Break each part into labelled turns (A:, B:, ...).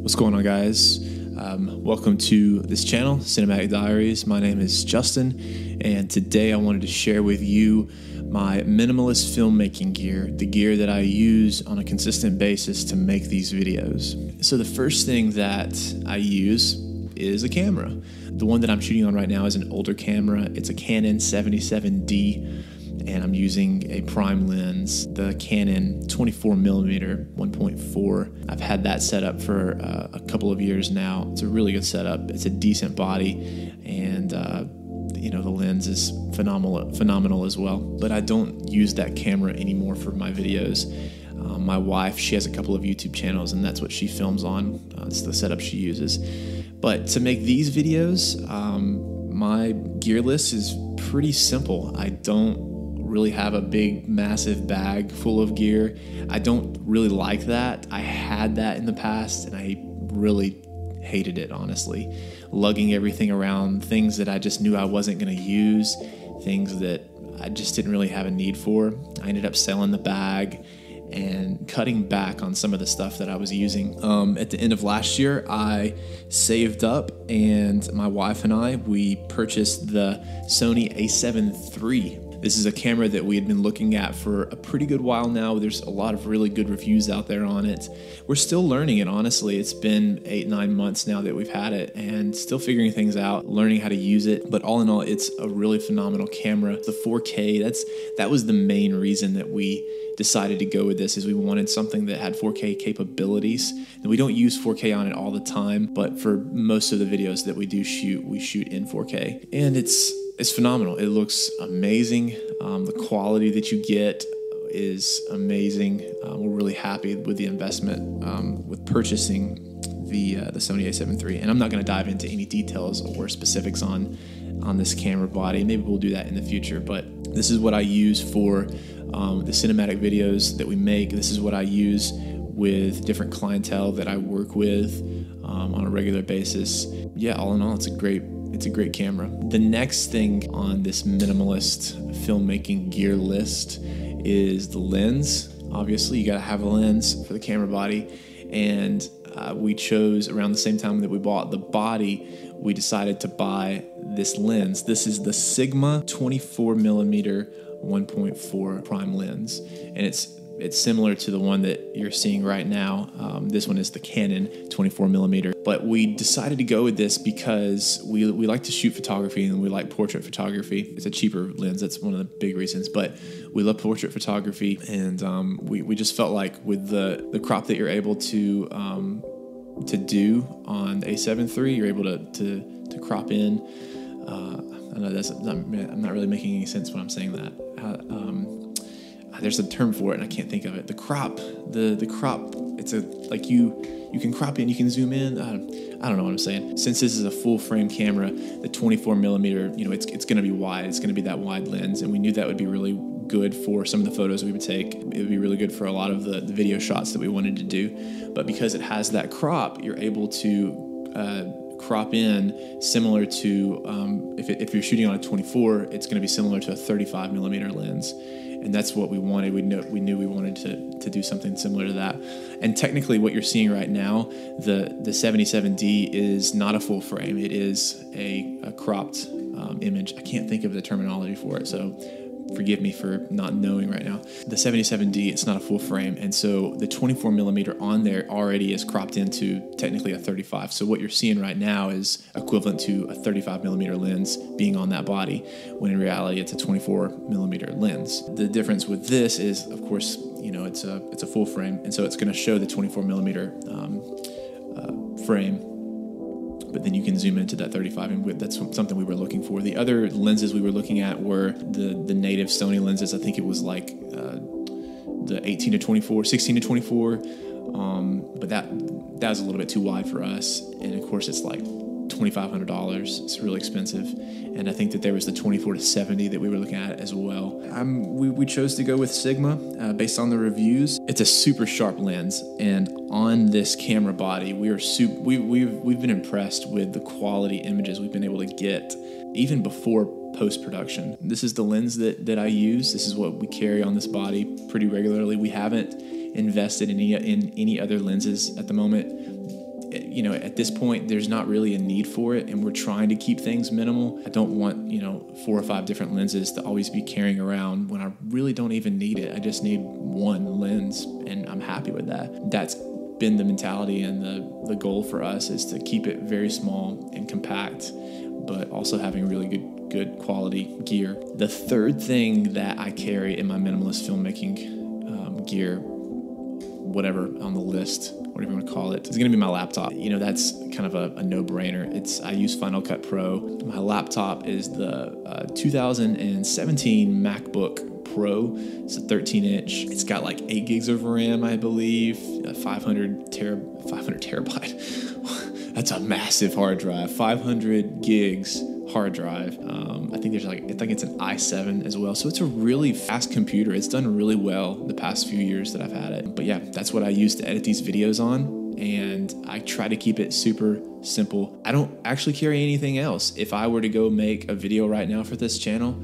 A: What's going on, guys? Welcome to this channel, Cinematic Diaries. My name is Justin, and today I wanted to share with you my minimalist filmmaking gear, the gear that I use on a consistent basis to make these videos. So the first thing that I use is a camera. The one that I'm shooting on right now is an older camera. It's a Canon 77D. And I'm using a prime lens, the Canon 24mm 1.4. I've had that set up for a couple of years now. It's a really good setup. It's a decent body, and the lens is phenomenal as well. But I don't use that camera anymore for my videos. My wife, she has a couple of YouTube channels, and that's what she films on. It's the setup she uses. But to make these videos, my gear list is pretty simple. I don't really have a big massive bag full of gear. I don't really like that. I had that in the past and I really hated it, honestly. Lugging everything around, things that I just knew I wasn't going to use, things that I just didn't really have a need for. I ended up selling the bag and cutting back on some of the stuff that I was using. At the end of last year, I saved up, and my wife and I, we purchased the Sony a7 III. This is a camera that we had been looking at for a pretty good while now. There's a lot of really good reviews out there on it. We're still learning it, honestly. It's been 8-9 months now that we've had it and still figuring things out, learning how to use it. But all in all, it's a really phenomenal camera. The 4K, that was the main reason that we decided to go with this, is we wanted something that had 4K capabilities. And we don't use 4K on it all the time, but for most of the videos that we do shoot, we shoot in 4K. And it's phenomenal. It looks amazing. The quality that you get is amazing. We're really happy with the investment with purchasing the Sony a7 III. And I'm not going to dive into any details or specifics on this camera body. Maybe we'll do that in the future. But this is what I use for the cinematic videos that we make. This is what I use with different clientele that I work with on a regular basis. Yeah, all in all, it's a great camera. The next thing on this minimalist filmmaking gear list is the lens. Obviously, you gotta have a lens for the camera body. And we chose, around the same time that we bought the body, we decided to buy this lens. This is the Sigma 24mm 1.4 prime lens. And it's similar to the one that you're seeing right now. This one is the Canon 24mm. But we decided to go with this because we like to shoot photography and we like portrait photography. It's a cheaper lens. That's one of the big reasons. But we love portrait photography, and we just felt like with the crop that you're able to do on the a7 III, you're able to crop in. I know I'm not really making any sense when I'm saying that. There's a term for it and I can't think of it. The crop, the crop. It's you can crop in, you can zoom in. I don't know what I'm saying. Since this is a full frame camera, the 24mm, it's going to be wide. It's going to be that wide lens, and we knew that would be really good for some of the photos we would take. It would be really good for a lot of the video shots that we wanted to do. But because it has that crop, you're able to crop in similar to if you're shooting on a 24, it's going to be similar to a 35mm lens. And that's what we wanted. We knew we wanted to do something similar to that. And technically what you're seeing right now, the 77D is not a full frame. It is a cropped image. I can't think of the terminology for it, so forgive me for not knowing right now. The 77D, it's not a full frame, and so the 24mm on there already is cropped into technically a 35. So what you're seeing right now is equivalent to a 35mm lens being on that body, when in reality it's a 24mm lens. The difference with this is, of course, it's a full frame, and so it's going to show the 24mm frame. But then you can zoom into that 35, and that's something we were looking for. The other lenses we were looking at were the native Sony lenses. I think it was like the 18 to 24, 16 to 24, but that was a little bit too wide for us. And of course, it's like $2,500. It's really expensive. And I think that there was the 24 to 70 that we were looking at as well. We chose to go with Sigma based on the reviews. It's a super sharp lens, and on this camera body, we've been impressed with the quality images we've been able to get even before post-production. This is the lens that I use. This is what we carry on this body pretty regularly. We haven't invested in any other lenses at the moment. you know, at this point, there's not really a need for it, and we're trying to keep things minimal. I don't want, you know, 4 or 5 different lenses to always be carrying around when I really don't even need it. I just need one lens, and I'm happy with that. That's been the mentality and the goal for us, is to keep it very small and compact, but also having really good quality gear. The third thing that I carry in my minimalist filmmaking gear, whatever on the list, whatever you want to call it, is going to be my laptop. You know, that's kind of a no-brainer. I use Final Cut Pro. My laptop is the 2017 MacBook Pro. It's a 13-inch. It's got like 8 gigs of RAM, I believe, 500 terabyte. That's a massive hard drive. 500 gigs hard drive. I think it's an i7 as well. So it's a really fast computer. It's done really well the past few years that I've had it. But yeah, that's what I use to edit these videos on. And I try to keep it super simple. I don't actually carry anything else. If I were to go make a video right now for this channel,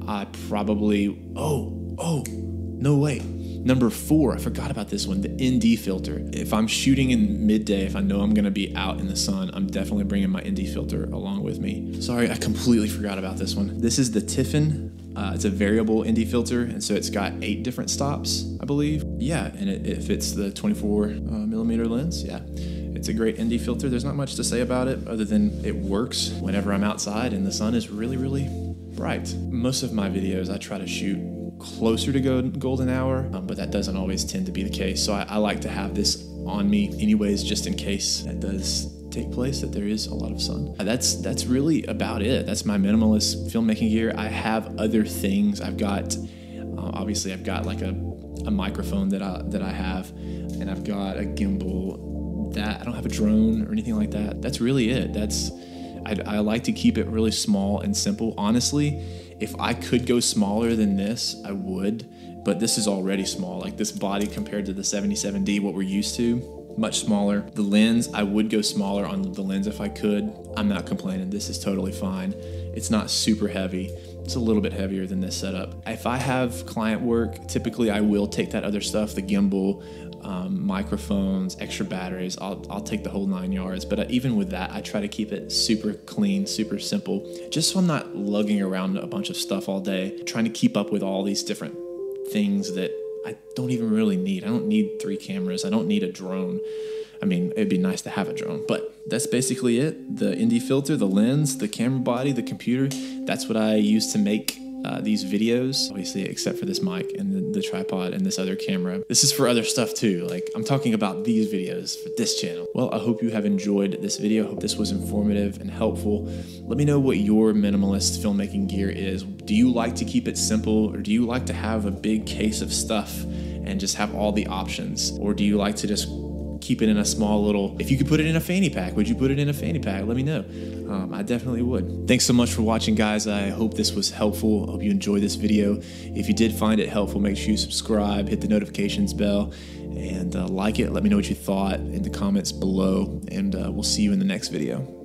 A: I probably, no way. Number 4, I forgot about this one, the ND filter. If I'm shooting in midday, if I know I'm gonna be out in the sun, I'm definitely bringing my ND filter along with me. Sorry, I completely forgot about this one. This is the Tiffin. It's a variable ND filter, and so it's got 8 different stops, I believe. Yeah, and it fits the 24 millimeter lens. Yeah, it's a great ND filter. There's not much to say about it other than it works whenever I'm outside and the sun is really, really bright. Most of my videos I try to shoot closer to golden hour, but that doesn't always tend to be the case. So I like to have this on me anyways, just in case that does take place, that there is a lot of sun. That's really about it. That's my minimalist filmmaking gear. I have other things. I've got, obviously I've got like a microphone that I have, and I've got a gimbal. That I don't have a drone or anything like that. That's really it. I like to keep it really small and simple. Honestly, if I could go smaller than this, I would, but this is already small. Like this body compared to the 77D, what we're used to, much smaller. The lens, I would go smaller on the lens if I could. I'm not complaining. This is totally fine. It's not super heavy. It's a little bit heavier than this setup. If I have client work, typically I will take that other stuff, the gimbal, microphones, extra batteries. I'll take the whole 9 yards. But even with that, I try to keep it super clean, super simple, just so I'm not lugging around a bunch of stuff all day, trying to keep up with all these different things that I don't even really need. I don't need 3 cameras. I don't need a drone. I mean, it'd be nice to have a drone, but that's basically it. The ND filter, the lens, the camera body, the computer. That's what I use to make these videos, obviously, except for this mic and the tripod and this other camera. This is for other stuff too. Like, I'm talking about these videos for this channel. Well, I hope you have enjoyed this video. I hope this was informative and helpful. Let me know what your minimalist filmmaking gear is. Do you like to keep it simple, or do you like to have a big case of stuff and just have all the options? Or do you like to just keep it in a small little, if you could put it in a fanny pack, would you put it in a fanny pack? Let me know. I definitely would. Thanks so much for watching, guys. I hope this was helpful. I hope you enjoyed this video. If you did find it helpful, make sure you subscribe, hit the notifications bell, and like it. Let me know what you thought in the comments below, and we'll see you in the next video.